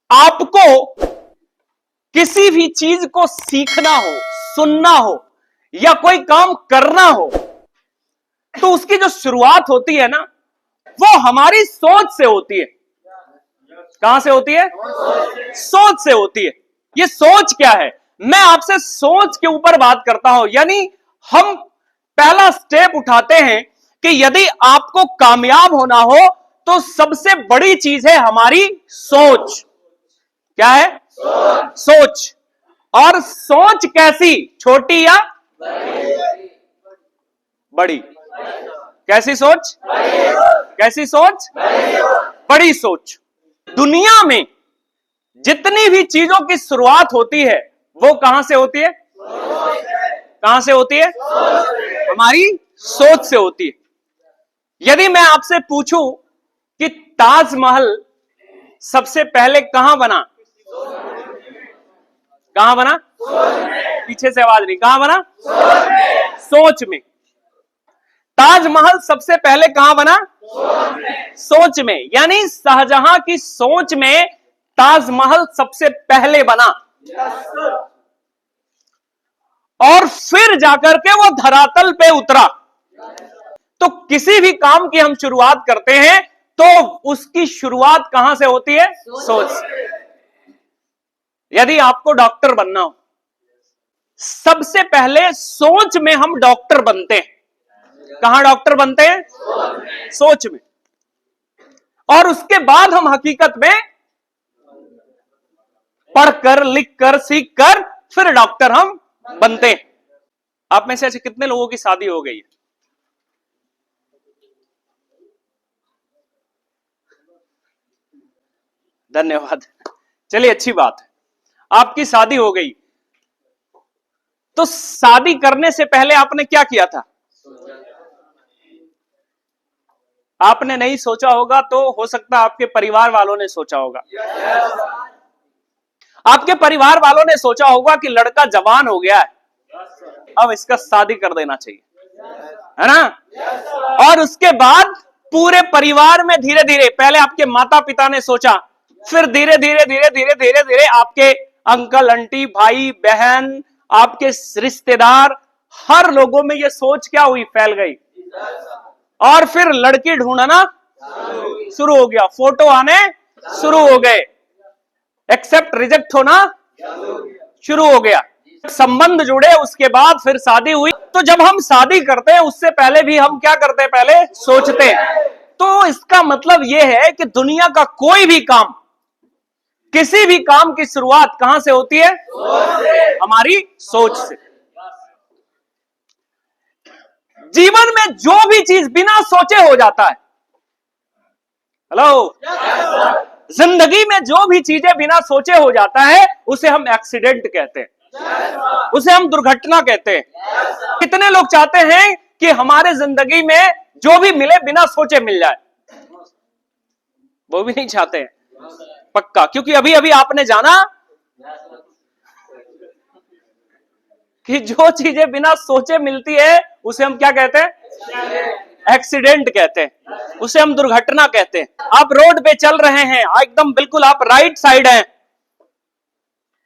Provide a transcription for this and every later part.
आपको किसी भी चीज को सीखना हो, सुनना हो या कोई काम करना हो, तो उसकी जो शुरुआत होती है ना, वो हमारी सोच से होती है। कहां से होती है? सोच से होती है। ये सोच क्या है? मैं आपसे सोच के ऊपर बात करता हूं। यानी हम पहला स्टेप उठाते हैं कि यदि आपको कामयाब होना हो तो सबसे बड़ी चीज है हमारी सोच। क्या है? सोच। और सोच कैसी? छोटी या बड़ी? कैसी सोच? कैसी सोच? बड़ी सोच। दुनिया में जितनी भी चीजों की शुरुआत होती है वो कहां से होती है? कहां से होती है? हमारी सोच से होती है। यदि मैं आपसे पूछूं कि ताजमहल सबसे पहले कहां बना? कहां बना? पीछे से आवाज नहीं। कहां बना? सोच में। ताजमहल सबसे पहले कहां बना? सोच में। यानी शाहजहां की सोच में ताजमहल सबसे पहले बना और फिर जाकर के वो धरातल पे उतरा। तो किसी भी काम की हम शुरुआत करते हैं तो उसकी शुरुआत कहां से होती है? सोच से। यदि आपको डॉक्टर बनना हो, सबसे पहले सोच में हम डॉक्टर बनते हैं। कहां डॉक्टर बनते हैं? सोच में। और उसके बाद हम हकीकत में पढ़कर, लिखकर, सीखकर फिर डॉक्टर हम बनते हैं। आप में से ऐसे कितने लोगों की शादी हो गई है? धन्यवाद। चलिए, अच्छी बात है, आपकी शादी हो गई। तो शादी करने से पहले आपने क्या किया था? आपने नहीं सोचा होगा तो हो सकता है आपके परिवार वालों ने सोचा होगा। आपके परिवार वालों ने सोचा होगा कि लड़का जवान हो गया है, अब इसका शादी कर देना चाहिए, है ना? और उसके बाद पूरे परिवार में धीरे धीरे, पहले आपके माता पिता ने सोचा, फिर धीरे धीरे धीरे धीरे धीरे धीरे आपके अंकल, आंटी, भाई, बहन, आपके रिश्तेदार, हर लोगों में यह सोच क्या हुई? फैल गई। और फिर लड़की ढूंढना शुरू हो गया, फोटो आने शुरू हो गए, एक्सेप्ट रिजेक्ट होना शुरू हो गया, संबंध जुड़े, उसके बाद फिर शादी हुई। तो जब हम शादी करते हैं उससे पहले भी हम क्या करते हैं? पहले सोचते हैं। तो इसका मतलब यह है कि दुनिया का कोई भी काम, किसी भी काम की शुरुआत कहां से होती है? हमारी सोच से। जीवन में जो भी चीज बिना सोचे हो जाता है, हेलो, जिंदगी में जो भी चीजें बिना सोचे हो जाता है उसे हम एक्सीडेंट कहते हैं, उसे हम दुर्घटना कहते हैं। कितने लोग चाहते हैं कि हमारे जिंदगी में जो भी मिले बिना सोचे मिल जाए? वो भी नहीं चाहते हैं, पक्का। क्योंकि अभी अभी आपने जाना कि जो चीजें बिना सोचे मिलती है उसे हम क्या कहते हैं? एक्सीडेंट कहते हैं, उसे हम दुर्घटना कहते हैं। आप रोड पे चल रहे हैं, एकदम बिल्कुल आप राइट साइड हैं,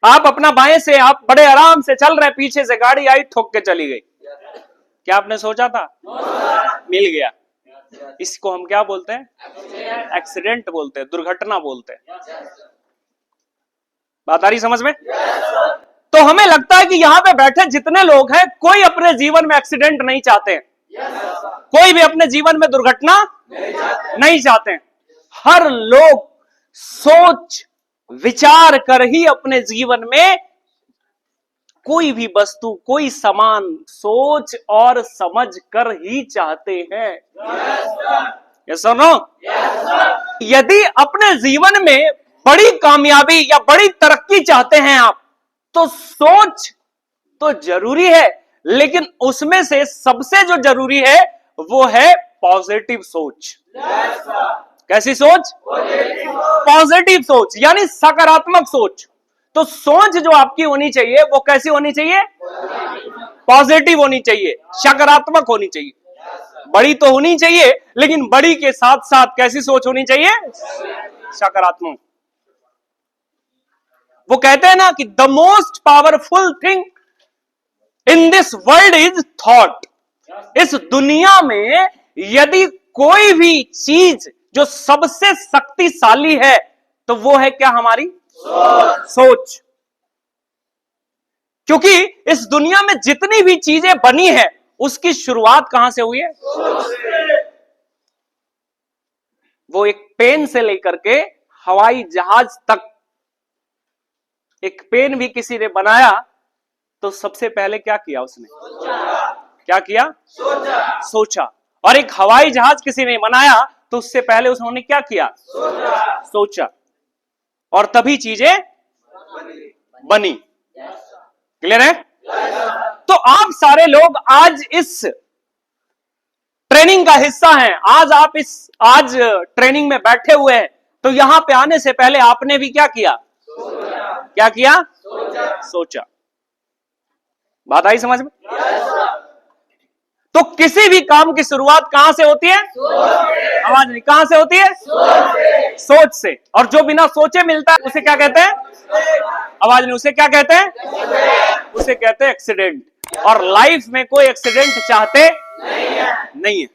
आप अपना बाएं से, आप बड़े आराम से चल रहे हैं, पीछे से गाड़ी आई, ठोक के चली गई। क्या आपने सोचा था? मिल गया। इसको हम क्या बोलते हैं? एक्सीडेंट बोलते हैं, दुर्घटना बोलते हैं। बात आ रही समझ में? तो हमें लगता है कि यहां पे बैठे जितने लोग हैं, कोई अपने जीवन में एक्सीडेंट नहीं चाहते हैं, कोई भी अपने जीवन में दुर्घटना नहीं चाहते हैं। हर लोग सोच विचार कर ही अपने जीवन में कोई भी वस्तु, कोई सामान सोच और समझ कर ही चाहते हैं। यस और नो? यदि अपने जीवन में बड़ी कामयाबी या बड़ी तरक्की चाहते हैं आप, तो सोच तो जरूरी है, लेकिन उसमें से सबसे जो जरूरी है वो है पॉजिटिव सोच। कैसी सोच? पॉजिटिव सोच, यानी सकारात्मक सोच। तो सोच जो आपकी होनी चाहिए वो कैसी होनी चाहिए? पॉजिटिव होनी चाहिए, सकारात्मक होनी चाहिए। बड़ी तो होनी चाहिए, लेकिन बड़ी के साथ साथ कैसी सोच होनी चाहिए? सकारात्मक। वो कहते हैं ना कि the most powerful thing in this world is thought. इस दुनिया में यदि कोई भी चीज जो सबसे शक्तिशाली है तो वो है क्या? हमारी सोच। क्योंकि इस दुनिया में जितनी भी चीजें बनी है उसकी शुरुआत कहां से हुई है? वो एक पेन से लेकर के हवाई जहाज तक, एक पेन भी किसी ने बनाया तो सबसे पहले क्या किया उसने? क्या किया? सोचा। और एक हवाई जहाज किसी ने बनाया तो उससे पहले उन्होंने क्या किया? सोचा। और तभी चीजें बनी। क्लियर है? तो आप सारे लोग आज इस ट्रेनिंग का हिस्सा हैं। आज ट्रेनिंग में बैठे हुए हैं। तो यहां पे आने से पहले आपने भी क्या किया? क्या किया? सोचा। बात आई समझ में? तो किसी भी काम की शुरुआत कहां से होती है? आवाज नहीं, कहां से होती है? सोच से। और जो बिना सोचे मिलता है उसे क्या कहते हैं? आवाज नहीं, उसे क्या कहते हैं? उसे कहते हैं एक्सीडेंट। और लाइफ में कोई एक्सीडेंट चाहते नहीं है।